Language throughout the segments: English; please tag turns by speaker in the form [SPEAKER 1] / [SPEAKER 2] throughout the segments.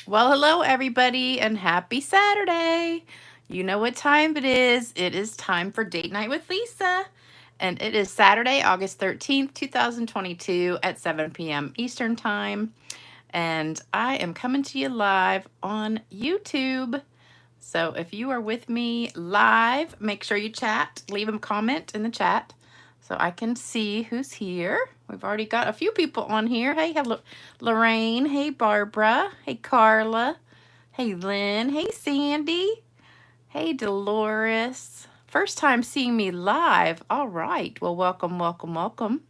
[SPEAKER 1] Well, hello, everybody, and happy Saturday. You know what time it is. It is time for Date Night with Lisa. And it is Saturday, August 13th, 2022 at 7 p.m. Eastern Time. And I am coming to you live on YouTube. So if you are with me live, make sure you chat, leave a comment in the chat so I can see who's here. We've already got a few people on here. Hey, hello, Lorraine. Hey, Barbara. Hey, Carla. Hey, Lynn. Hey, Sandy. Hey, Dolores. First time seeing me live. All right. Well, welcome, welcome, welcome.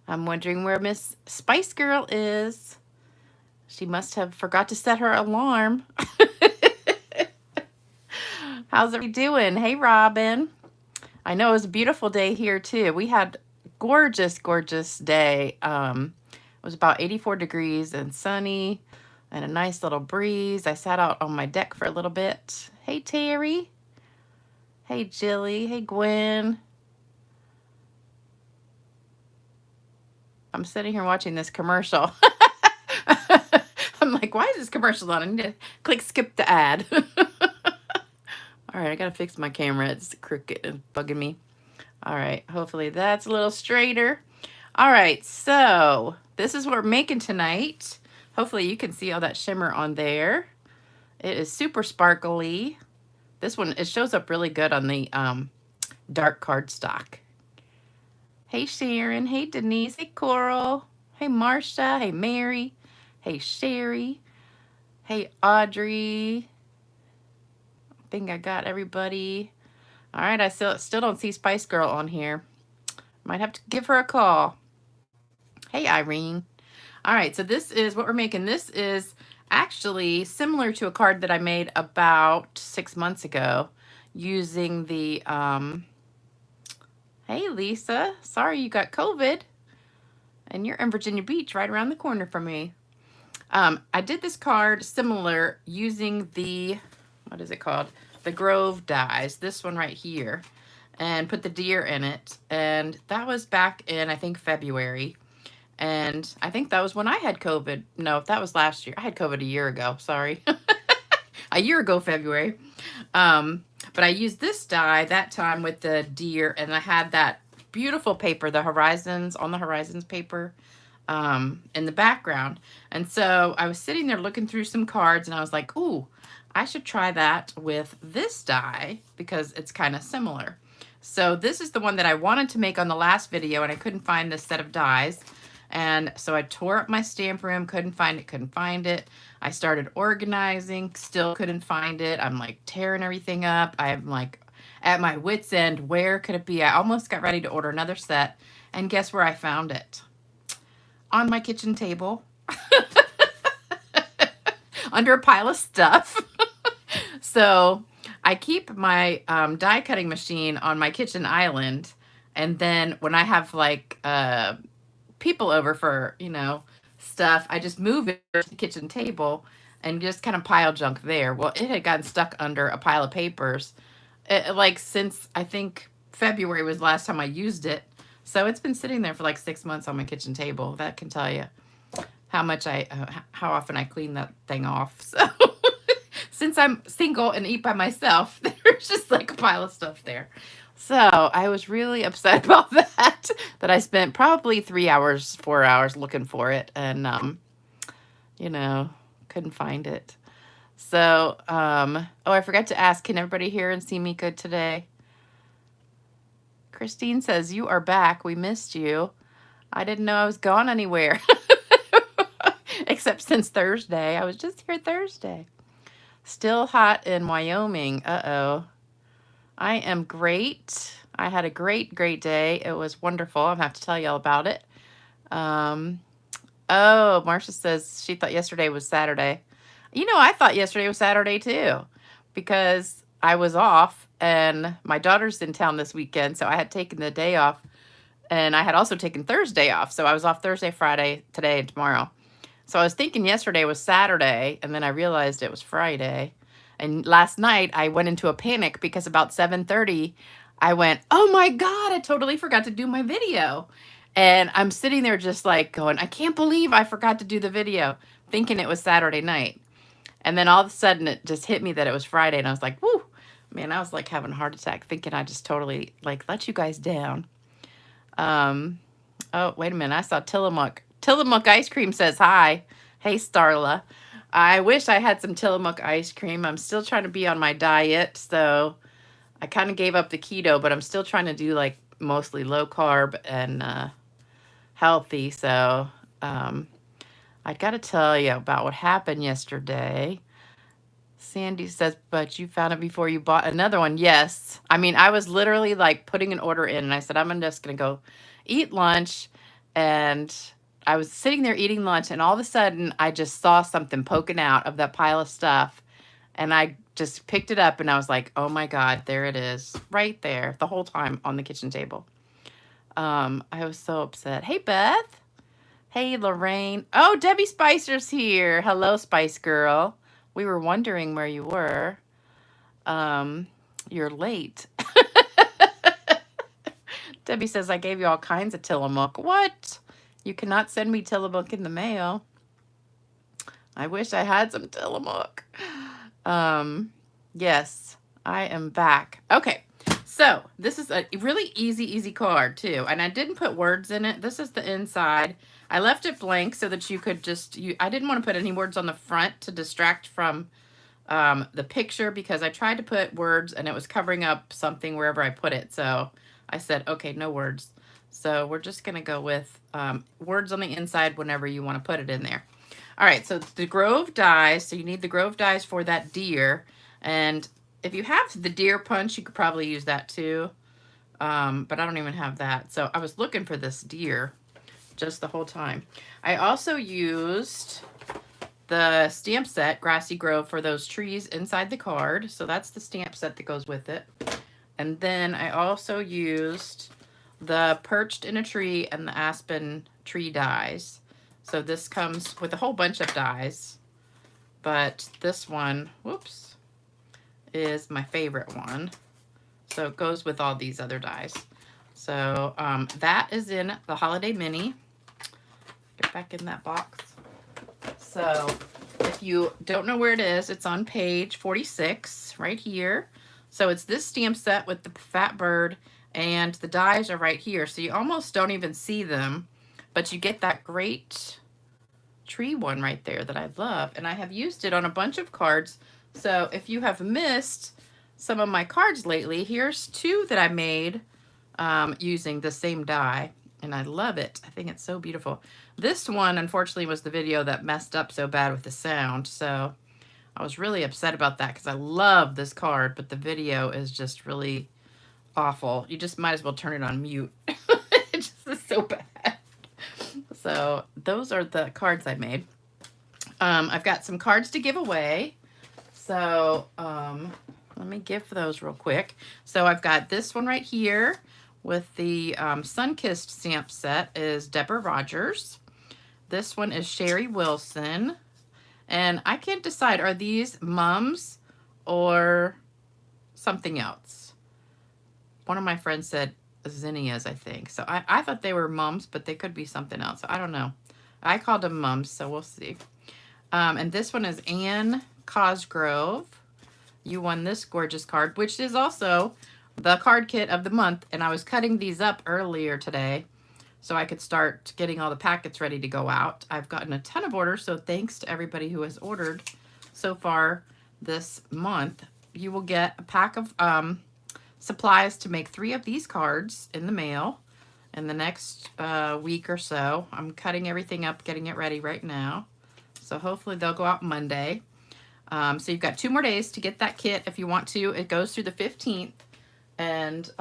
[SPEAKER 1] I'm wondering where Miss Spice Girl is. She must have forgot to set her alarm. How's everybody doing? Hey, Robin. I know it was a beautiful day here too. We had gorgeous, gorgeous day. It was about 84 degrees and sunny and a nice little breeze. I sat out on my deck for a little bit. Hey, Terry. Hey, Jilly. Hey, Gwen. I'm sitting here watching this commercial. I'm like, why is this commercial on? I need to click skip the ad. All right, I gotta fix my camera. It's crooked and bugging me. All right, hopefully that's a little straighter. All right, so this is what we're making tonight. Hopefully you can see all that shimmer on there. It is super sparkly. This one, it shows up really good on the dark cardstock. Hey, Sharon. Hey, Denise. Hey, Coral. Hey, Marcia. Hey, Mary. Hey, Sherry. Hey, Audrey. I think I got everybody. All right, I still don't see Spice Girl on here. Might have to give her a call. Hey, Irene. All right, so this is what we're making. This is actually similar to a card that I made about 6 months ago using the, hey, Lisa. Sorry you got COVID. And you're in Virginia Beach, right around the corner from me. I did this card similar using the, what is it called? The Grove dies, this one right here, and put the deer in it. And that was back in, I think, February. And I think that was when I had COVID. No, that was last year. I had COVID a year ago, sorry. A year ago, February. But I used this die that time with the deer, and I had that beautiful paper, the Horizons, on the Horizons paper, in the background. And so I was sitting there looking through some cards, and I was like, ooh, I should try that with this die because it's kind of similar. So this is the one that I wanted to make on the last video, and I couldn't find this set of dies. And so I tore up my stamp room, couldn't find it. I started organizing, still couldn't find it. I'm like tearing everything up. I'm like at my wit's end. Where could it be? I almost got ready to order another set. And guess where I found it? On my kitchen table. Under a pile of stuff. So I keep my die cutting machine on my kitchen island. And then when I have like people over for, you know, stuff, I just move it to the kitchen table and just kind of pile junk there. Well, it had gotten stuck under a pile of papers. Like since I think February was the last time I used it. So it's been sitting there for like 6 months on my kitchen table. That can tell you how much how often I clean that thing off. So since I'm single and eat by myself, there's just like a pile of stuff there. So I was really upset about that I spent probably 3 hours, 4 hours looking for it, and you know, couldn't find it. So oh, I forgot to ask, can everybody hear and see me good today? Christine says, you are back. We missed you. I didn't know I was gone anywhere. Except since Thursday. I was just here Thursday. Still hot in Wyoming. Uh-oh. I am great. I had a great, great day. It was wonderful. I'll have to tell you all about it. Oh, Marcia says she thought yesterday was Saturday. You know, I thought yesterday was Saturday too, because I was off and my daughter's in town this weekend, so I had taken the day off, and I had also taken Thursday off. So I was off Thursday, Friday, today, and tomorrow. So I was thinking yesterday was Saturday, and then I realized it was Friday. And last night I went into a panic because about 7:30, I went, oh my God, I totally forgot to do my video. And I'm sitting there just like going, I can't believe I forgot to do the video, thinking it was Saturday night. And then all of a sudden it just hit me that it was Friday, and I was like, whoo, man, I was like having a heart attack thinking I just totally like let you guys down. Oh, wait a minute. I saw Tillamook. Tillamook ice cream says hi. Hey, Starla. I wish I had some Tillamook ice cream. I'm still trying to be on my diet, so I kind of gave up the keto, but I'm still trying to do like mostly low carb and healthy. So I got to tell you about what happened yesterday. Sandy says, but you found it before you bought another one. Yes. I mean, I was literally like putting an order in, and I said, I'm just going to go eat lunch. And I was sitting there eating lunch, and all of a sudden I just saw something poking out of that pile of stuff. And I just picked it up, and I was like, oh my God, there it is right there the whole time on the kitchen table. I was so upset. Hey, Beth. Hey, Lorraine. Oh, Debbie Spicer's here. Hello, Spice Girl. We were wondering where you were. You're late. Debbie says, I gave you all kinds of Tillamook. What? You cannot send me Tillamook in the mail. I wish I had some Tillamook. Yes, I am back. Okay, so this is a really easy card too. And I didn't put words in it. This is the inside. I left it blank so that you could just, I didn't want to put any words on the front to distract from the picture, because I tried to put words and it was covering up something wherever I put it. So I said, okay, no words. So we're just going to go with words on the inside whenever you want to put it in there. All right, so the Grove dies. So you need the Grove dies for that deer. And if you have the deer punch, you could probably use that too. But I don't even have that. So I was looking for this deer just the whole time. I also used the stamp set, Grassy Grove, for those trees inside the card. So that's the stamp set that goes with it. And then I also used the Perched in a Tree and the Aspen Tree dies. So this comes with a whole bunch of dies. But this one, whoops, is my favorite one. So it goes with all these other dies. So that is in the Holiday Mini. Get back in that box. So if you don't know where it is, it's on page 46 right here. So it's this stamp set with the fat bird, and the dies are right here. So you almost don't even see them, but you get that great tree one right there that I love. And I have used it on a bunch of cards. So if you have missed some of my cards lately, here's two that I made using the same die. And I love it. I think it's so beautiful. This one, unfortunately, was the video that messed up so bad with the sound. So I was really upset about that because I love this card, but the video is just really awful. You just might as well turn it on mute. It just is so bad. So those are the cards I made. I've got some cards to give away. So let me give those real quick. So I've got this one right here with the Sunkissed stamp set is Deborah Rogers. This one is Sherry Wilson. And I can't decide, are these mums or something else? One of my friends said zinnias, I think. So I thought they were mums, but they could be something else. I don't know. I called them mums, so we'll see. And this one is Anne Cosgrove. You won this gorgeous card, which is also the card kit of the month. And I was cutting these up earlier today so I could start getting all the packets ready to go out. I've gotten a ton of orders, so thanks to everybody who has ordered so far this month. You will get a pack of supplies to make 3 of these cards in the mail in the next week or so. I'm cutting everything up, getting it ready right now. So hopefully they'll go out Monday. So you've got 2 more days to get that kit if you want to. It goes through the 15th. And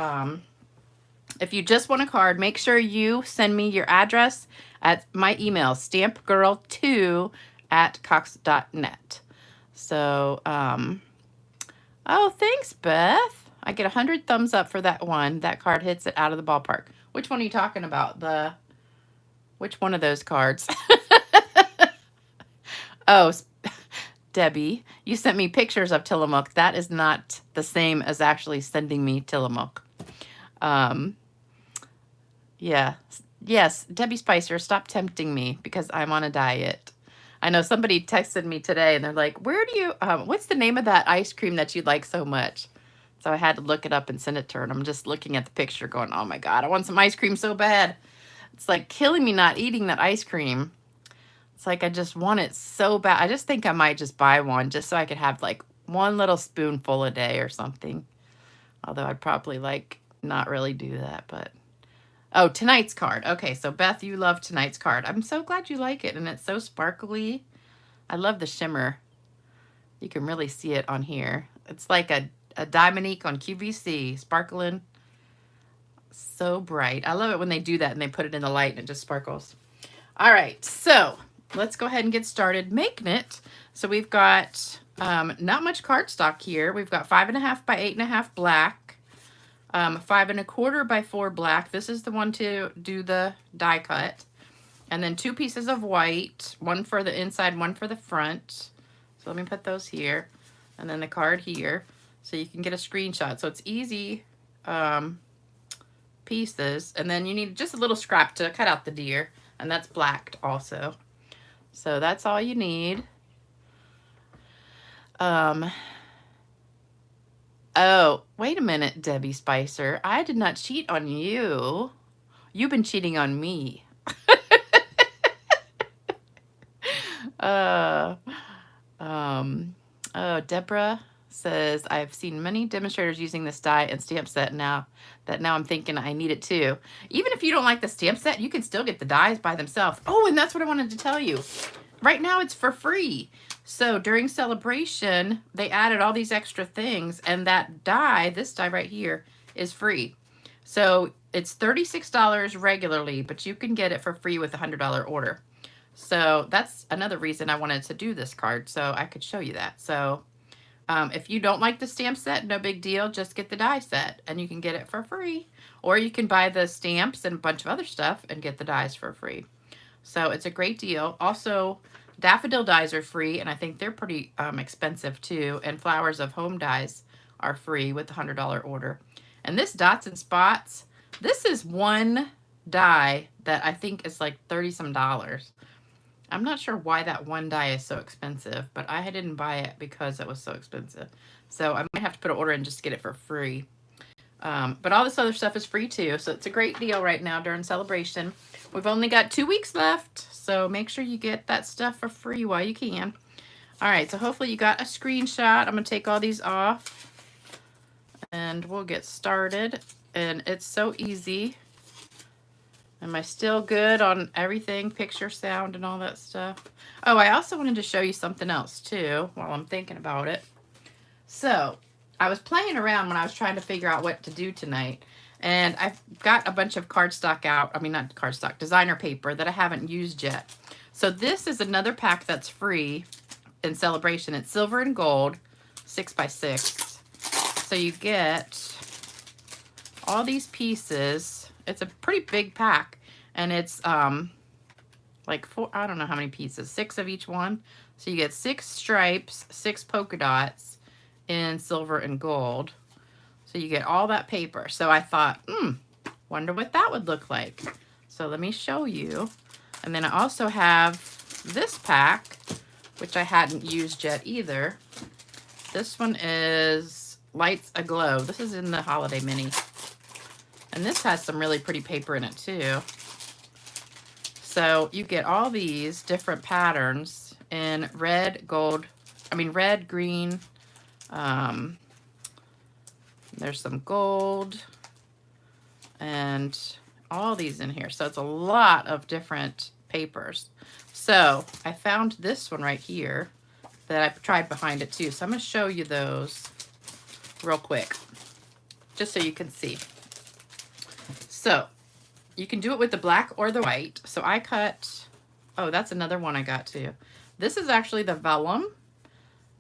[SPEAKER 1] if you just want a card, make sure you send me your address at my email, stampgirl2@cox.net. So, oh, thanks, Beth. I get 100 thumbs up for that one. That card hits it out of the ballpark. Which one are you talking about? Which one of those cards? Oh, Debbie, you sent me pictures of Tillamook. That is not the same as actually sending me Tillamook. Yeah. Yes, Debbie Spicer, stop tempting me because I'm on a diet. I know somebody texted me today and they're like, where do you, what's the name of that ice cream that you like so much? So I had to look it up and send it to her. And I'm just looking at the picture going, oh my God, I want some ice cream so bad. It's like killing me not eating that ice cream. It's like I just want it so bad. I just think I might just buy one just so I could have like one little spoonful a day or something. Although I'd probably like not really do that, but. Oh, tonight's card. Okay, so Beth, you love tonight's card. I'm so glad you like it, and it's so sparkly. I love the shimmer. You can really see it on here. It's like a Diamonique on QVC, sparkling. So bright. I love it when they do that and they put it in the light and it just sparkles. All right, so let's go ahead and get started making it. So we've got not much cardstock here. We've got 5.5 by 8.5 black. 5 1/4 by 4 black. This is the one to do the die cut. And then 2 pieces of white, one for the inside, one for the front. So let me put those here. And then the card here. So you can get a screenshot. So it's easy pieces. And then you need just a little scrap to cut out the deer. And that's blacked also. So that's all you need. Oh, wait a minute, Debbie Spicer. I did not cheat on you. You've been cheating on me. Deborah says, I've seen many demonstrators using this die and stamp set now I'm thinking I need it too. Even if you don't like the stamp set, you can still get the dies by themselves. Oh, and that's what I wanted to tell you. Right now it's for free. So during celebration, they added all these extra things, and that die, this die right here, is free. So it's $36 regularly, but you can get it for free with a $100 order. So that's another reason I wanted to do this card, so I could show you that. So if you don't like the stamp set, no big deal. Just get the die set, and you can get it for free. Or you can buy the stamps and a bunch of other stuff and get the dies for free. So it's a great deal. Also, daffodil dies are free, and I think they're pretty expensive too. And flowers of home dies are free with the $100 order. And this dots and spots, this is one die that I think is like 30 some dollars. I'm not sure why that one die is so expensive, but I didn't buy it because it was so expensive. So I might have to put an order in just to get it for free. But all this other stuff is free too. So it's a great deal right now during celebration. We've only got 2 weeks left, so make sure you get that stuff for free while you can. All right, so hopefully you got a screenshot. I'm going to take all these off, and we'll get started. And it's so easy. Am I still good on everything, picture, sound, and all that stuff? Oh, I also wanted to show you something else too while I'm thinking about it. So I was playing around when I was trying to figure out what to do tonight. And I've got a bunch of cardstock out. I mean, not cardstock, designer paper that I haven't used yet. So this is another pack that's free in celebration. It's silver and gold, 6 by 6. So you get all these pieces. It's a pretty big pack. And it's like 4, I don't know how many pieces, 6 of each one. So you get 6 stripes, 6 polka dots in silver and gold. So you get all that paper. So I thought, wonder what that would look like. So let me show you. And then I also have this pack, which I hadn't used yet either. This one is Lights Aglow. This is in the Holiday Mini. And this has some really pretty paper in it too. So you get all these different patterns in red, green. There's some gold and all these in here. So it's a lot of different papers. So I found this one right here that I tried behind it too. So I'm going to show you those real quick, just so you can see. So you can do it with the black or the white. So I cut, oh, that's another one I got too. This is actually the Vellum.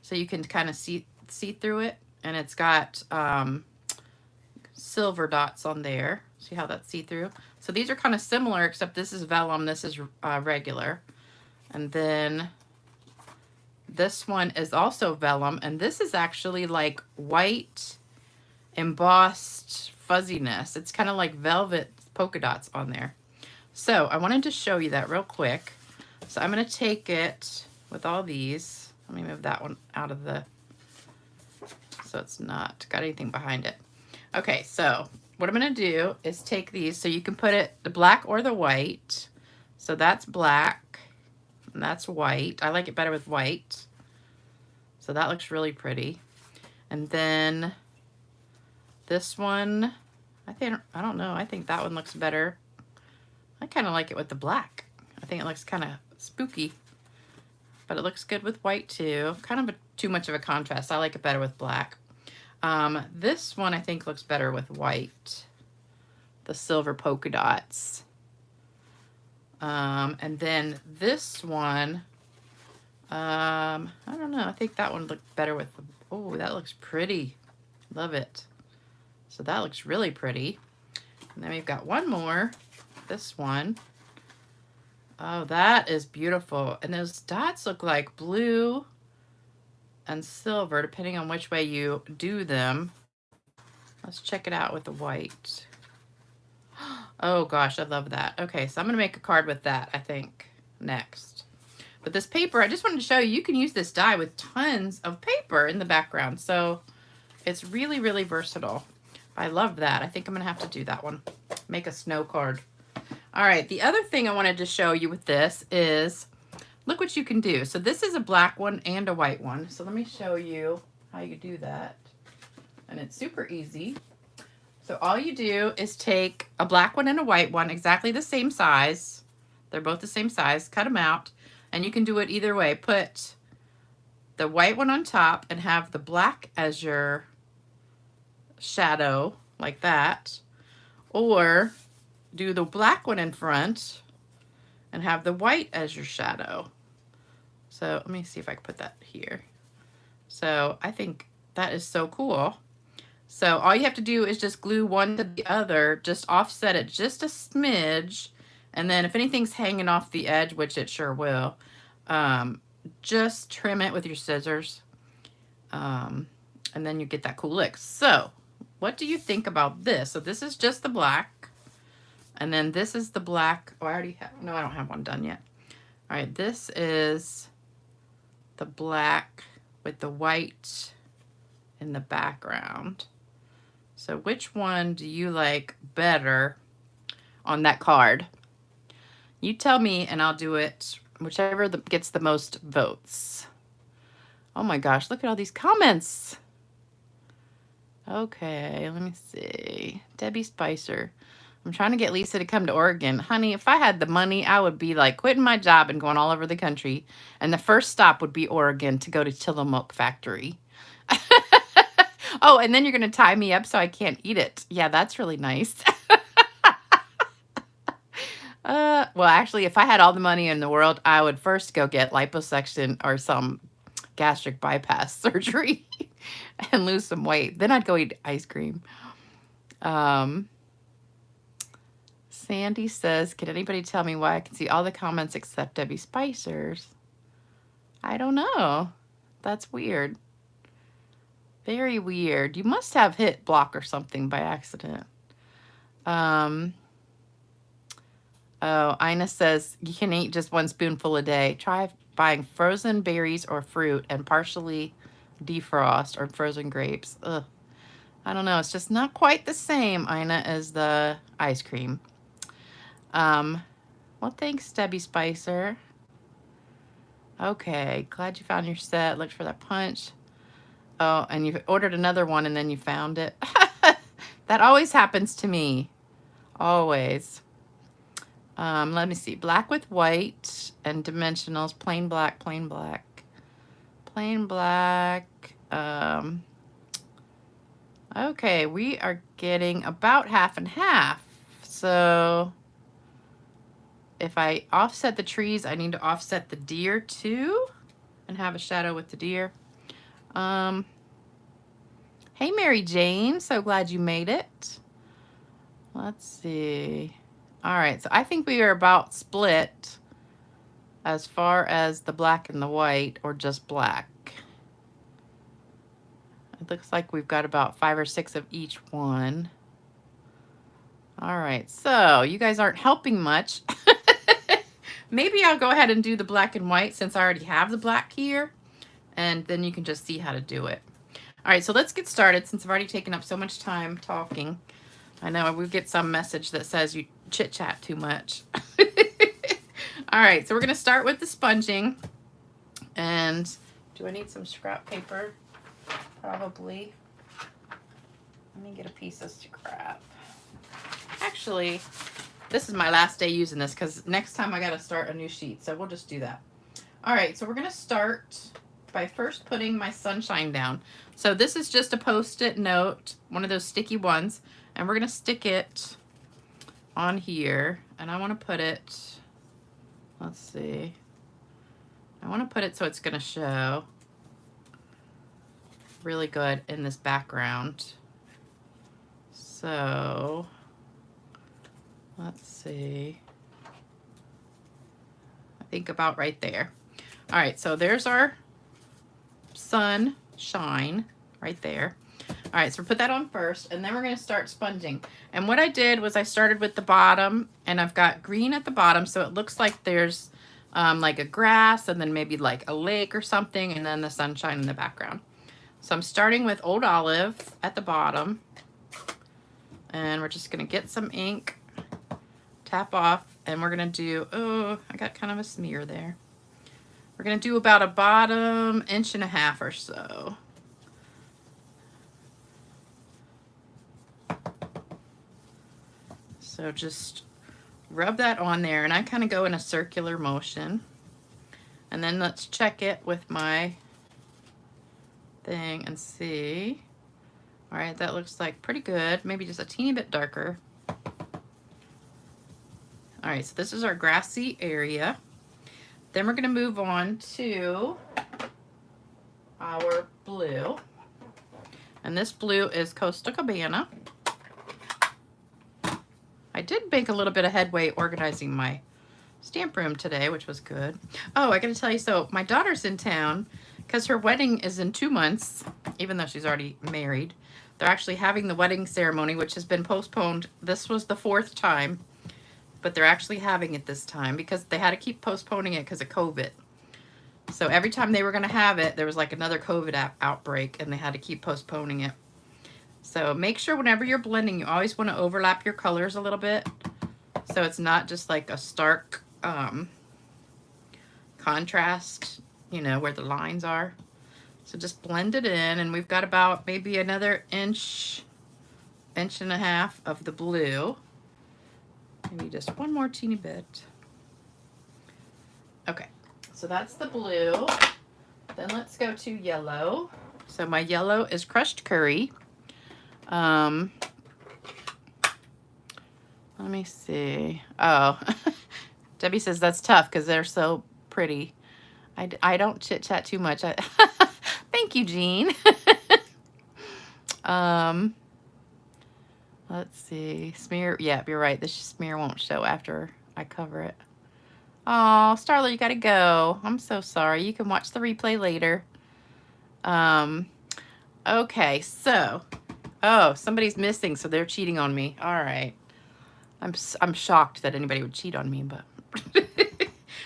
[SPEAKER 1] So you can kind of see through it. And it's got silver dots on there. See how that's see-through? So these are kind of similar, except this is Vellum, this is regular. And then this one is also Vellum, and this is actually like white embossed fuzziness. It's kind of like velvet polka dots on there. So I wanted to show you that real quick. So I'm going to take it with all these. Let me move that one out of the, so it's not got anything behind it. Okay, so what I'm gonna do is take these, so you can put it the black or the white. So that's black and that's white. I like it better with white. So that looks really pretty. And then this one, I don't know, I think that one looks better. I kind of like it with the black. I think it looks kind of spooky, but it looks good with white too. Kind of too much of a contrast. I like it better with black. This one I think looks better with white, the silver polka dots. And then this one, I don't know, I think that one looked better with, oh, that looks pretty. Love it. So that looks really pretty. And then we've got one more, this one. Oh, that is beautiful. And those dots look like blue and silver, depending on which way you do them. Let's check it out with the white. Oh gosh, I love that. Okay, so I'm gonna make a card with that, I think, next. But this paper, I just wanted to show you, you can use this die with tons of paper in the background. So it's really, really versatile. I love that. I think I'm gonna have to do that one. Make a snow card. All right, the other thing I wanted to show you with this is, look what you can do. So this is a black one and a white one. So let me show you how you do that. And it's super easy. So all you do is take a black one and a white one, exactly the same size. They're both the same size, cut them out. And you can do it either way. Put the white one on top and have the black as your shadow, like that. Or do the black one in front and have the white as your shadow. So let me see if I can put that here. So I think that is so cool. So all you have to do is just glue one to the other, just offset it just a smidge. And then if anything's hanging off the edge, which it sure will, just trim it with your scissors. And then you get that cool look. So what do you think about this? So this is just the black. And then this is the black. Oh, I already have, no, I don't have one done yet. All right, this is the black with the white in the background. So which one do you like better on that card? You tell me and I'll do it, whichever gets the most votes. Oh my gosh, look at all these comments. Okay, let me see. Debbie Spicer. I'm trying to get Lisa to come to Oregon. Honey, if I had the money, I would be like quitting my job and going all over the country. And the first stop would be Oregon to go to Tillamook Factory. Oh, and then you're going to tie me up so I can't eat it. Yeah, that's really nice. Well, actually, if I had all the money in the world, I would first go get liposuction or some gastric bypass surgery and lose some weight. Then I'd go eat ice cream. Sandy says, can anybody tell me why I can see all the comments except Debbie Spicer's? I don't know. That's weird. Very weird. You must have hit block or something by accident. Oh, Ina says, you can eat just one spoonful a day. Try buying frozen berries or fruit and partially defrost or frozen grapes. Ugh. I don't know. It's just not quite the same, Ina, as the ice cream. Well, thanks, Debbie Spicer. Okay, glad you found your set. Looked for that punch. Oh, and you ordered another one and then you found it. That always happens to me. Always. Let me see. Black with white and dimensionals. Plain black, plain black. Plain black. Okay, we are getting about half and half. So if I offset the trees, I need to offset the deer too and have a shadow with the deer. Hey, Mary Jane, so glad you made it. Let's see. All right, so I think we are about split as far as the black and the white, or just black. It looks like we've got about 5 or 6 of each one. All right, so you guys aren't helping much. Maybe I'll go ahead and do the black and white since I already have the black here, and then you can just see how to do it. All right, so let's get started since I've already taken up so much time talking. I know we get some message that says you chit-chat too much. All right, so we're gonna start with the sponging. And do I need some scrap paper? Probably. Let me get a piece of scrap. Actually, this is my last day using this because next time I gotta start a new sheet, so we'll just do that. All right, so we're gonna start by first putting my sunshine down. So this is just a Post-it note, one of those sticky ones, and we're gonna stick it on here, and I wanna put it, let's see, I wanna put it so it's gonna show really good in this background. So let's see, I think about right there. All right, so there's our sunshine right there. All right, so put that on first, and then we're gonna start sponging. And what I did was I started with the bottom, and I've got green at the bottom, so it looks like there's like a grass, and then maybe like a lake or something, and then the sunshine in the background. So I'm starting with Old Olive at the bottom, and we're just gonna get some ink, tap off, and we're gonna do, oh, I got kind of a smear there. We're gonna do about a bottom 1.5 inches or so. So just rub that on there, and I kind of go in a circular motion. And then let's check it with my thing and see. All right, that looks like pretty good. Maybe just a teeny bit darker. All right, so this is our grassy area. Then we're gonna move on to our blue. And this blue is Coastal Cabana. I did make a little bit of headway organizing my stamp room today, which was good. Oh, I gotta tell you, so my daughter's in town because her wedding is in 2 months, even though she's already married. They're actually having the wedding ceremony, which has been postponed. This was the 4th time, but they're actually having it this time because they had to keep postponing it because of COVID. So every time they were gonna have it, there was like another COVID outbreak, and they had to keep postponing it. So make sure whenever you're blending, you always want to overlap your colors a little bit, so it's not just like a stark contrast, you know, where the lines are. So just blend it in, and we've got about maybe another 1.5 inches of the blue. Maybe just one more teeny bit. Okay, so that's the blue. Then let's go to yellow. So my yellow is Crushed Curry. Let me see. Oh, Debbie says that's tough because they're so pretty. I don't chit chat too much. Thank you, Jean. Let's see. Smear. Yeah, you're right. This smear won't show after I cover it. Oh, Starla, you gotta go. I'm so sorry. You can watch the replay later. Okay, so. Oh, somebody's missing, so they're cheating on me. All right. I'm shocked that anybody would cheat on me, but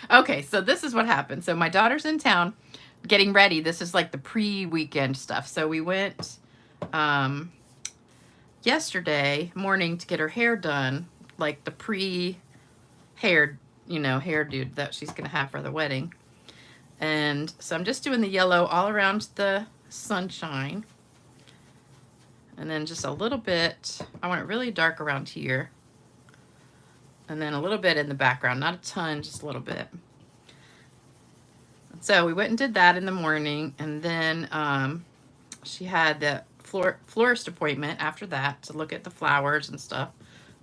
[SPEAKER 1] okay, so this is what happened. So my daughter's in town getting ready. This is like the pre-weekend stuff. So we went yesterday morning to get her hair done, like the pre-hair, you know, hairdo that she's gonna have for the wedding. And so I'm just doing the yellow all around the sunshine. And then just a little bit, I want it really dark around here. And then a little bit in the background, not a ton, just a little bit. So we went and did that in the morning, and then she had the florist appointment after that to look at the flowers and stuff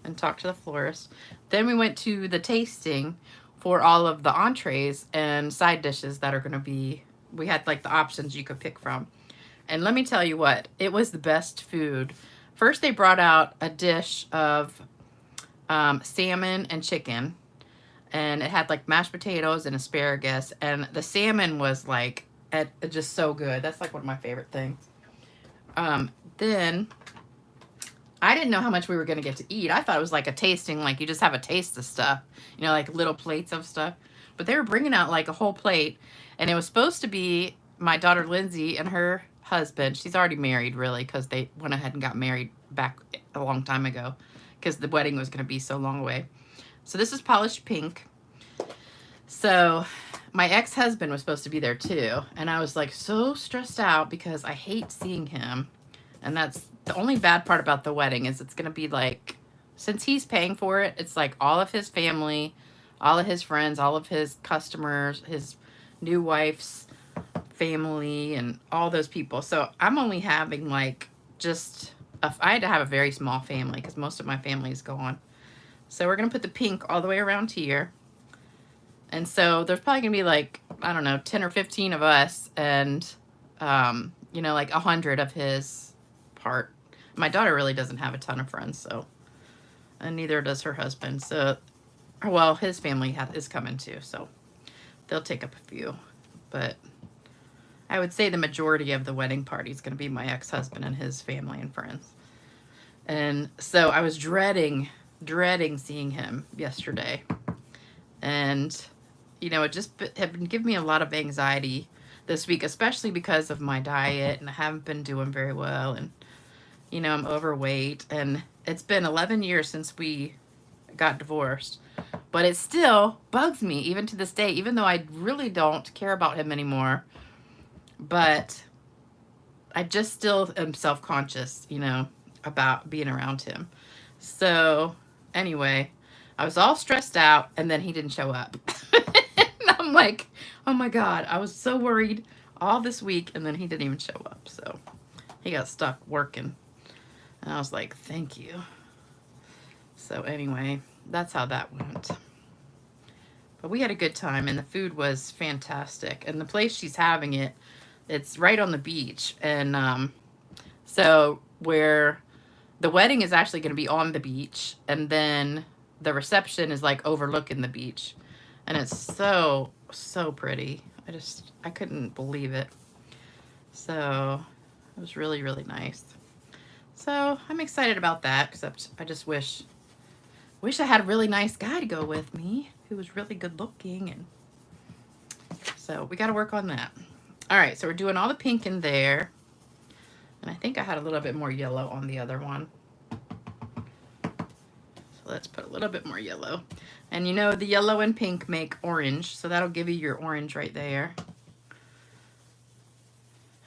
[SPEAKER 1] and talk to the florist. Then we went to the tasting for all of the entrees and side dishes that are gonna be, we had like the options you could pick from. And let me tell you what, it was the best food. First, they brought out a dish of salmon and chicken, and it had like mashed potatoes and asparagus, and the salmon was like just so good. That's like one of my favorite things. Then I didn't know how much we were gonna get to eat. I thought it was like a tasting, like you just have a taste of stuff, you know, like little plates of stuff. But they were bringing out like a whole plate, and it was supposed to be my daughter Lindsay and her husband. She's already married, really, because they went ahead and got married back a long time ago because the wedding was going to be so long away. So this is polished pink. So my ex-husband was supposed to be there too, and I was like so stressed out because I hate seeing him. And that's the only bad part about the wedding, is it's going to be like, since he's paying for it, it's like all of his family, all of his friends, all of his customers, his new wife's family, and all those people. So I'm only having like I had to have a very small family because most of my family is gone. So we're going to put the pink all the way around here. And so there's probably going to be like, I don't know, 10 or 15 of us, and, you know, like 100 of his part. My daughter really doesn't have a ton of friends, so, and neither does her husband. So, well, his family is coming too, so they'll take up a few. But I would say the majority of the wedding party is going to be my ex-husband and his family and friends. And so I was dreading seeing him yesterday. And, you know, it just had been giving me a lot of anxiety this week, especially because of my diet, and I haven't been doing very well, and, you know, I'm overweight, and it's been 11 years since we got divorced, but it still bugs me even to this day, even though I really don't care about him anymore, but I just still am self-conscious, you know, about being around him. So anyway, I was all stressed out, and then he didn't show up. And I'm like, oh my God, I was so worried all this week, and then he didn't even show up. So he got stuck working, and I was like, thank you. So anyway, that's how that went. But we had a good time, and the food was fantastic. And the place she's having it, it's right on the beach. And so where the wedding is actually going to be on the beach, and then the reception is like overlooking the beach. And it's so, so pretty. I couldn't believe it. So it was really, really nice. So I'm excited about that, except I just wish I had a really nice guy to go with me who was really good looking. And so we got to work on that. All right, so we're doing all the pink in there. And I think I had a little bit more yellow on the other one. So let's put a little bit more yellow. And you know, the yellow and pink make orange, so that'll give you your orange right there.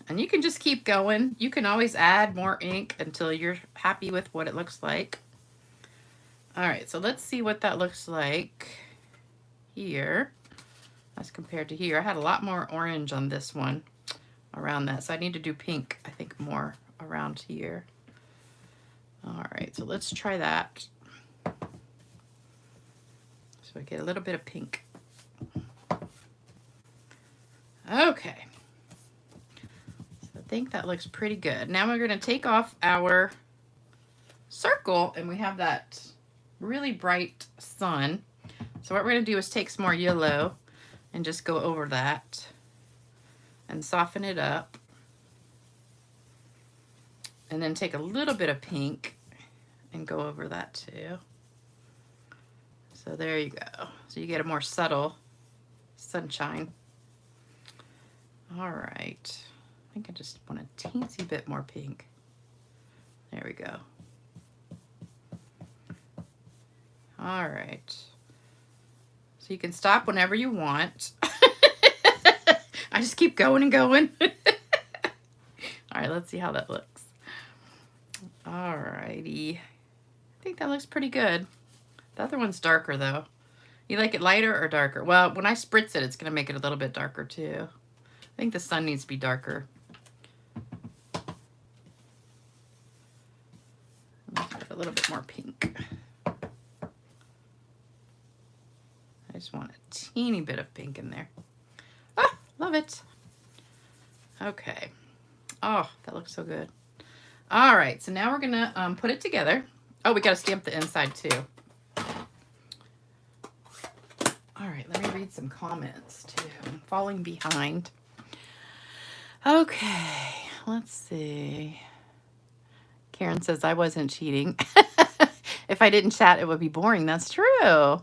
[SPEAKER 1] And you can just keep going. You can always add more ink until you're happy with what it looks like. All right, so let's see what that looks like here as compared to here. I had a lot more orange on this one around that, so I need to do pink, I think, more around here. All right, so let's try that. So I get a little bit of pink. Okay. So I think that looks pretty good. Now we're going to take off our circle, and we have that really bright sun. So what we're going to do is take some more yellow and just go over that and soften it up. And then take a little bit of pink and go over that too. So there you go. So you get a more subtle sunshine. All right. I think I just want a teensy bit more pink. There we go. All right. So you can stop whenever you want. I just keep going and going. All right, let's see how that looks. All righty. I think that looks pretty good. The other one's darker though. You like it lighter or darker? Well, when I spritz it, it's going to make it a little bit darker too. I think the sun needs to be darker. Let's put a little bit more pink. I just want a teeny bit of pink in there. Ah, love it. Okay. Oh, that looks so good. All right, so now we're going to put it together. Oh, we got to stamp the inside too. All right, let me read some comments too. I'm falling behind. Okay, let's see. Karen says, I wasn't cheating. If I didn't chat, it would be boring. That's true.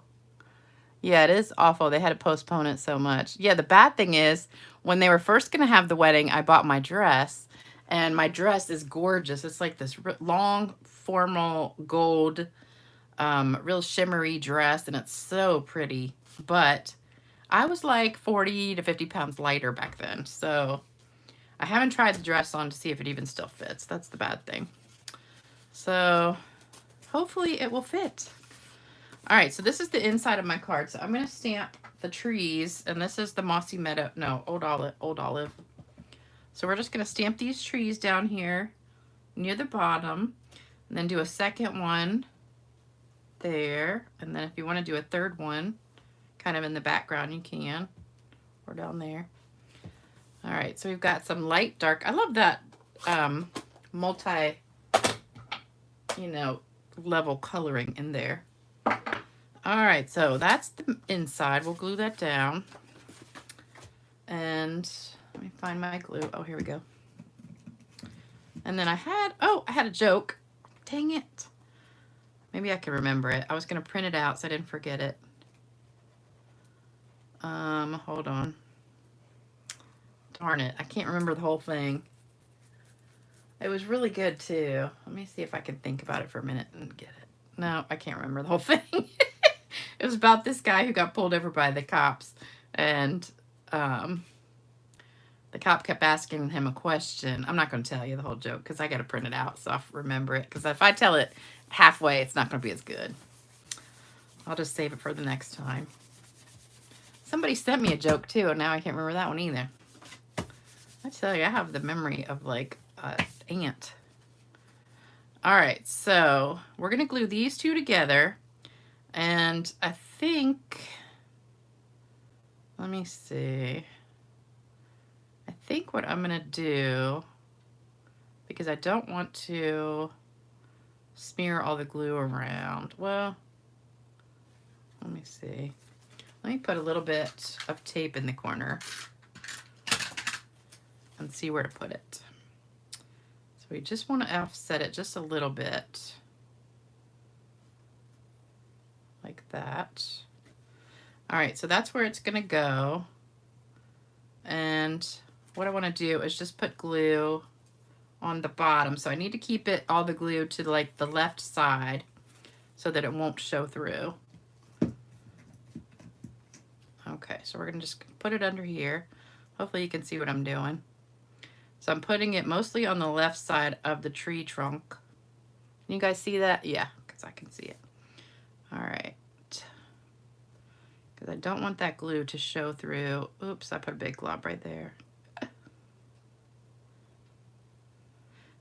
[SPEAKER 1] Yeah, it is awful. They had to postpone it so much. Yeah, the bad thing is when they were first going to have the wedding, I bought my dress, and my dress is gorgeous. It's like this long, formal gold, real shimmery dress, and it's so pretty. But I was like 40 to 50 pounds lighter back then. So I haven't tried the dress on to see if it even still fits. That's the bad thing. So hopefully it will fit. All right, so this is the inside of my card. So I'm going to stamp the trees, and this is the Mossy Meadow, no, Old Olive. So we're just going to stamp these trees down here near the bottom, and then do a second one there. And then if you want to do a third one, kind of in the background, you can, or down there. All right, so we've got some light, dark. I love that multi, level coloring in there. All right, so that's the inside. We'll glue that down. And let me find my glue. Oh, here we go. And then I had a joke. Dang it. Maybe I can remember it. I was going to print it out so I didn't forget it. Hold on. Darn it. I can't remember the whole thing. It was really good, too. Let me see if I can think about it for a minute and get it. No, I can't remember the whole thing. It was about this guy who got pulled over by the cops, and the cop kept asking him a question. I'm not going to tell you the whole joke because I got to print it out so I'll remember it, because if I tell it halfway, it's not going to be as good. I'll just save it for the next time. Somebody sent me a joke too, and now I can't remember that one either. I tell you, I have the memory of like an ant. All right, so we're going to glue these two together. And I think, let me see. I think what I'm going to do, because I don't want to smear all the glue around. Well, let me see. Let me put a little bit of tape in the corner and see where to put it. So we just want to offset it just a little bit. Like that. All right, so that's where it's gonna go. And what I wanna do is just put glue on the bottom. So I need to keep it, all the glue to like the left side so that it won't show through. Okay, so we're gonna just put it under here. Hopefully you can see what I'm doing. So I'm putting it mostly on the left side of the tree trunk. Can you guys see that? Yeah, because I can see it. All right, because I don't want that glue to show through. Oops, I put a big glob right there.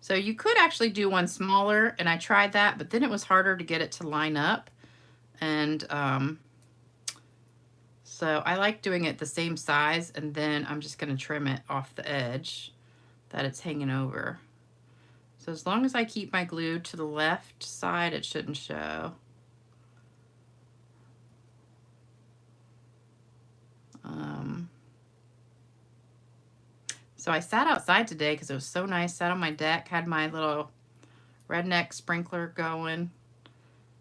[SPEAKER 1] So you could actually do one smaller, and I tried that, but then it was harder to get it to line up. And so I like doing it the same size, and then I'm just gonna trim it off the edge that it's hanging over. So as long as I keep my glue to the left side, it shouldn't show. So I sat outside today because it was so nice. Sat on my deck, had my little redneck sprinkler going,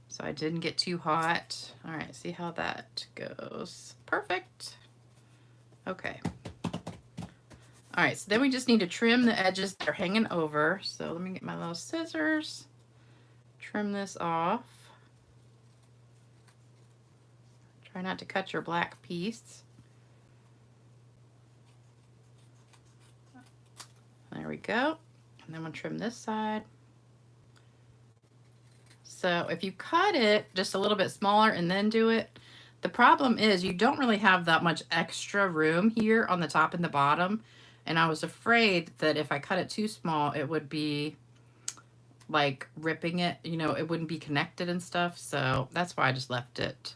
[SPEAKER 1] so I didn't get too hot. All right, see how that goes. Perfect. Okay. All right, so then we just need to trim the edges that are hanging over. So let me get my little scissors, trim this off. Try not to cut your black piece. There we go. And then we'll trim this side. So if you cut it just a little bit smaller and then do it, the problem is you don't really have that much extra room here on the top and the bottom. And I was afraid that if I cut it too small, it would be like ripping it, you know, it wouldn't be connected and stuff. So that's why I just left it.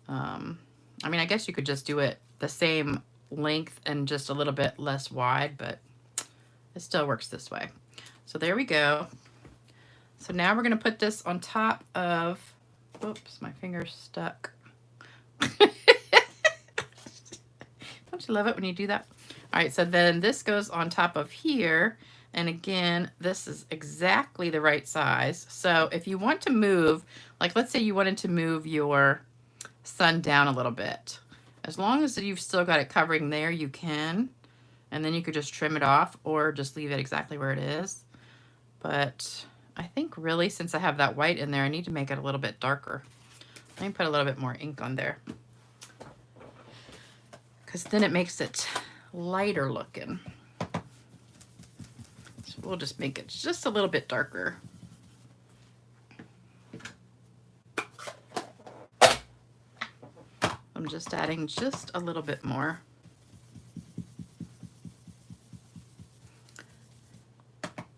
[SPEAKER 1] I mean, I guess you could just do it the same length and just a little bit less wide, but it still works this way. So there we go. So now we're going to put this on top of, oops, my finger's stuck. Don't you love it when you do that? All right, so then this goes on top of here. And again, this is exactly the right size. So if you want to move, like let's say you wanted to move your sun down a little bit. As long as you've still got it covering there, you can. And then you could just trim it off or just leave it exactly where it is. But I think really, since I have that white in there, I need to make it a little bit darker. Let me put a little bit more ink on there, because then it makes it lighter looking. So we'll just make it just a little bit darker. I'm just adding just a little bit more.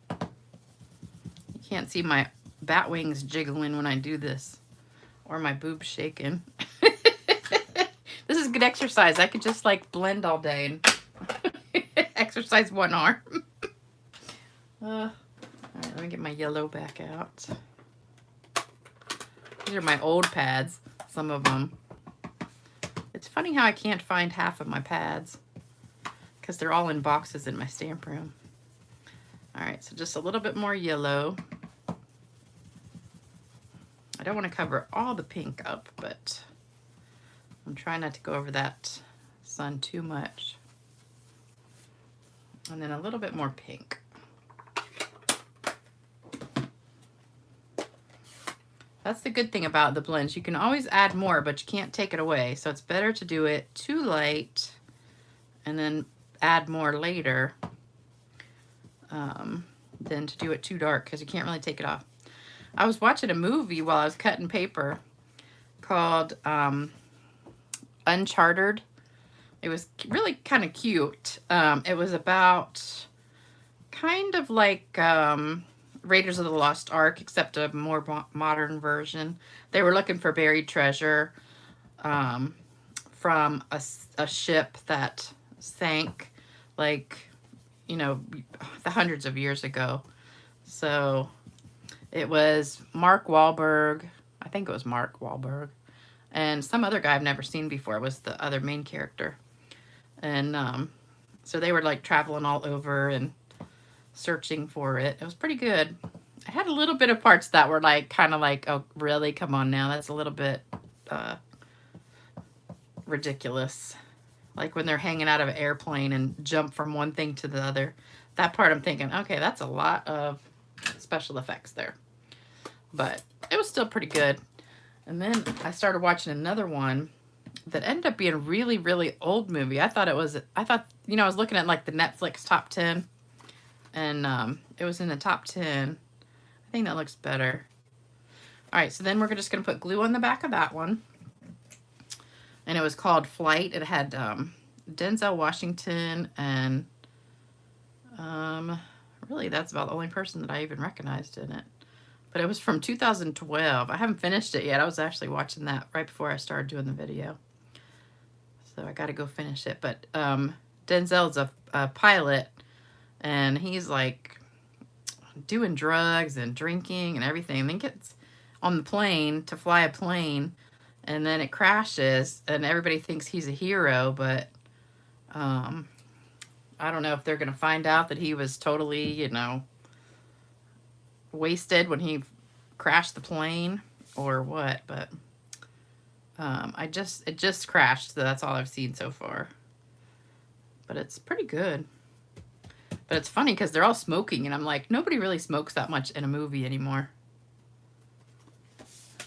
[SPEAKER 1] You can't see my bat wings jiggling when I do this, or my boobs shaking. This is good exercise. I could just like blend all day and exercise one arm. All right, let me get my yellow back out. These are my old pads, some of them. It's funny how I can't find half of my pads because they're all in boxes in my stamp room. All right, so just a little bit more yellow. I don't want to cover all the pink up, but I'm trying not to go over that sun too much. And then a little bit more pink. That's the good thing about the blends. You can always add more, but you can't take it away. So it's better to do it too light and then add more later than to do it too dark, because you can't really take it off. I was watching a movie while I was cutting paper called Uncharted. It was really kind of cute. It was about kind of like Raiders of the Lost Ark, except a more modern version. They were looking for buried treasure from a ship that sank, like, you know, the hundreds of years ago. So it was Mark Wahlberg. I think it was Mark Wahlberg. And some other guy I've never seen before was the other main character. And so they were like traveling all over and searching for it. It was pretty good. I had a little bit of parts that were like kind of like, oh really, come on now, that's a little bit ridiculous. Like when they're hanging out of an airplane and jump from one thing to the other. That part I'm thinking, okay, that's a lot of special effects there. But it was still pretty good. And then I started watching another one that ended up being a really, really old movie. I thought, you know, I was looking at like the Netflix top 10. And it was in the top 10. I think that looks better. All right, so then we're just going to put glue on the back of that one. And it was called Flight. It had Denzel Washington and really that's about the only person that I even recognized in it. But it was from 2012. I haven't finished it yet. I was actually watching that right before I started doing the video. So I got to go finish it. But Denzel's a pilot. And he's like doing drugs and drinking and everything. And then gets on the plane to fly a plane, and then it crashes, and everybody thinks he's a hero. But I don't know if they're gonna find out that he was totally, you know, wasted when he crashed the plane or what. But it just crashed, so that's all I've seen so far. But it's pretty good. But it's funny because they're all smoking, and I'm like, nobody really smokes that much in a movie anymore.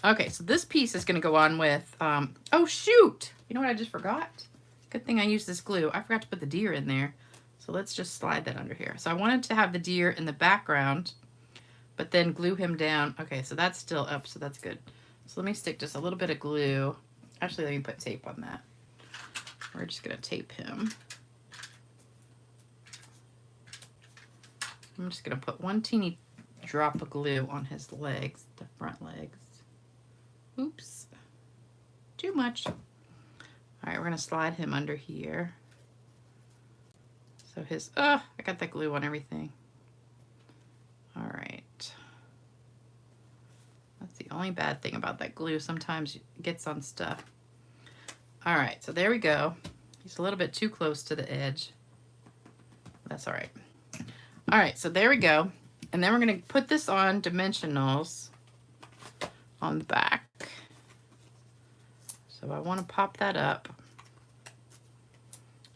[SPEAKER 1] Okay, so this piece is going to go on with, oh shoot! You know what I just forgot? Good thing I used this glue. I forgot to put the deer in there. So let's just slide that under here. So I wanted to have the deer in the background, but then glue him down. Okay, so that's still up, so that's good. So let me stick just a little bit of glue. Actually, let me put tape on that. We're just going to tape him. I'm just going to put one teeny drop of glue on his legs, the front legs. Oops. Too much. All right, we're going to slide him under here. So his, I got that glue on everything. All right. That's the only bad thing about that glue. Sometimes it gets on stuff. All right, so there we go. He's a little bit too close to the edge. That's all right. All right, so there we go. And then we're going to put this on dimensionals on the back. So I want to pop that up.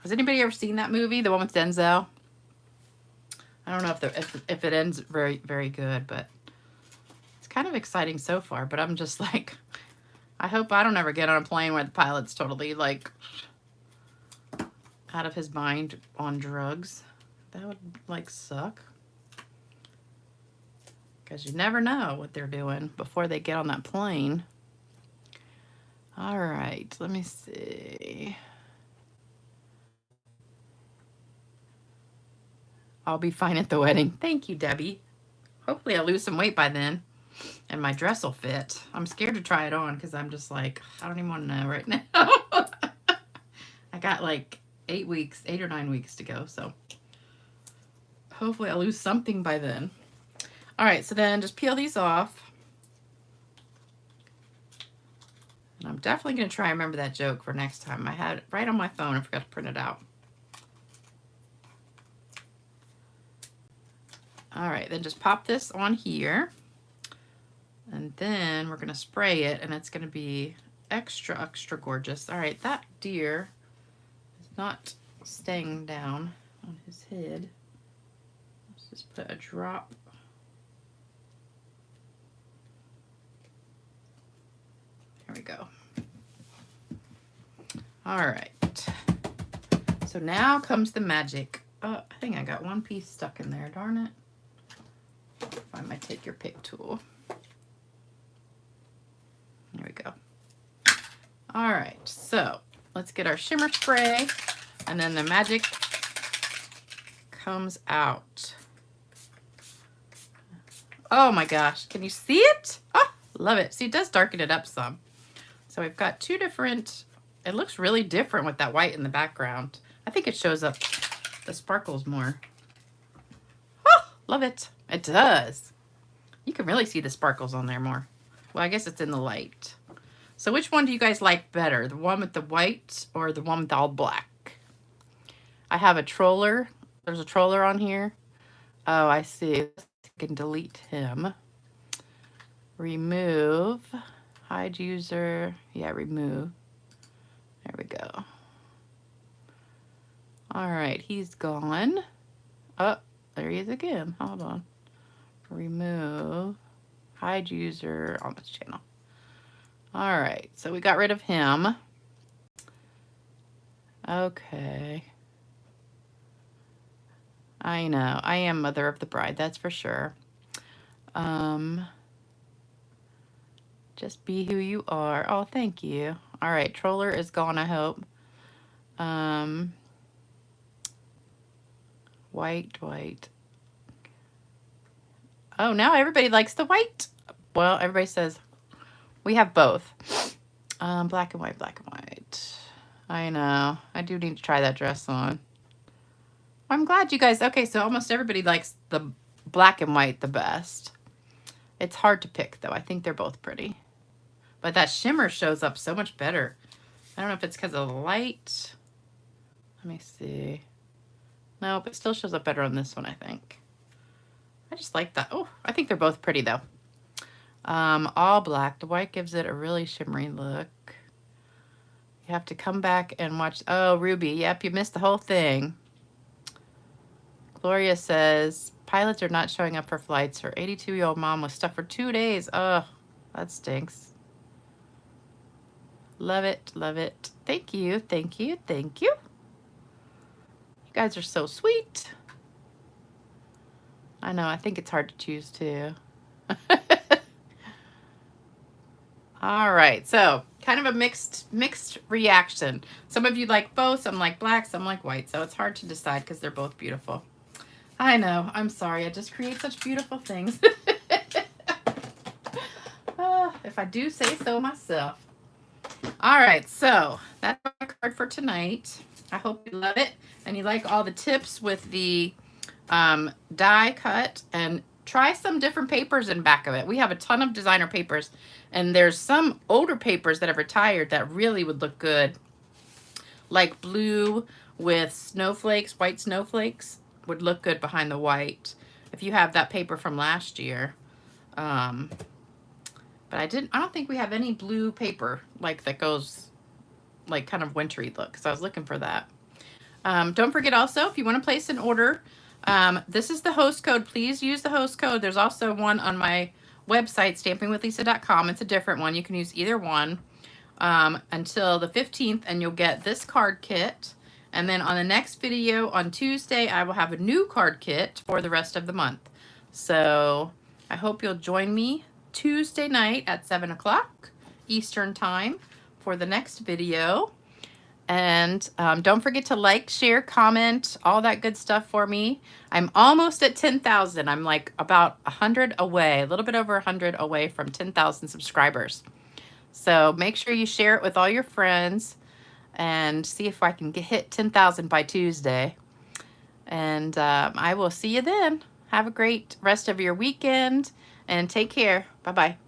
[SPEAKER 1] Has anybody ever seen that movie, the one with Denzel? I don't know if it ends very, very good, but it's kind of exciting so far. But I'm just like, I hope I don't ever get on a plane where the pilot's totally like out of his mind on drugs. That would like suck. Because you never know what they're doing before they get on that plane. All right, let me see. I'll be fine at the wedding. Thank you, Debbie. Hopefully I'll lose some weight by then and my dress will fit. I'm scared to try it on because I'm just like, I don't even want to know right now. I got like 8 or 9 weeks to go. So hopefully I'll lose something by then. All right, so then just peel these off. And I'm definitely going to try and remember that joke for next time. I had it right on my phone. I forgot to print it out. All right, then just pop this on here. And then we're going to spray it, and it's going to be extra, extra gorgeous. All right, that deer is not staying down on his head. Let's just put a drop. There we go. All right. So now comes the magic. Oh, I think I got one piece stuck in there. Darn it. Find my take your pick tool. There we go. All right. So let's get our shimmer spray, and then the magic comes out. Oh my gosh. Can you see it? Oh, love it. See, it does darken it up some. So we've got two different, it looks really different with that white in the background. I think it shows up the sparkles more. Oh, love it. It does. You can really see the sparkles on there more. Well, I guess it's in the light. So which one do you guys like better? The one with the white or the one with all black? I have a troller. There's a troller on here. Oh, I see. I can delete him. Remove. Hide user. Yeah, remove. There we go. All right, he's gone. Oh, there he is again. Hold on. Remove. Hide user on this channel. All right, so we got rid of him. Okay. I know. I am mother of the bride, that's for sure. Just be who you are. Oh, thank you. All right, troller is gone, I hope. White. Oh, now everybody likes the white. Well, everybody says we have both. Black and white. I know. I do need to try that dress on. I'm glad you guys, okay, so almost everybody likes the black and white the best. It's hard to pick, though. I think they're both pretty. But that shimmer shows up so much better. I don't know if it's because of the light. Let me see. Nope, it still shows up better on this one, I think. I just like that. Oh, I think they're both pretty, though. All black. The white gives it a really shimmery look. You have to come back and watch. Oh, Ruby. Yep, you missed the whole thing. Gloria says, pilots are not showing up for flights. Her 82-year-old mom was stuck for 2 days. Oh, that stinks. Love it. Thank you. You guys are so sweet. I know, I think it's hard to choose too. All right, so kind of a mixed reaction. Some of you like both, some like black, some like white. So it's hard to decide because they're both beautiful. I know, I'm sorry. I just create such beautiful things. If I do say so myself. All right, so that's my card for tonight. I hope you love it and you like all the tips with the die cut, and try some different papers in back of it. We have a ton of designer papers, and there's some older papers that have retired that really would look good, like blue with snowflakes. White snowflakes would look good behind the white if you have that paper from last year. But I don't think we have any blue paper like that goes like kind of wintry look, because I was looking for that. Don't forget also, if you want to place an order, this is the host code. Please use the host code. There's also one on my website, stampingwithlisa.com. It's a different one. You can use either one until the 15th, and you'll get this card kit. And then on the next video on Tuesday, I will have a new card kit for the rest of the month. So I hope you'll join me Tuesday night at 7 o'clock Eastern Time for the next video. And don't forget to like, share, comment, all that good stuff for me. I'm almost at 10,000. I'm like about 100 away, a little bit over 100 away from 10,000 subscribers. So make sure you share it with all your friends and see if I can hit 10,000 by Tuesday. And I will see you then. Have a great rest of your weekend and take care. Bye-bye.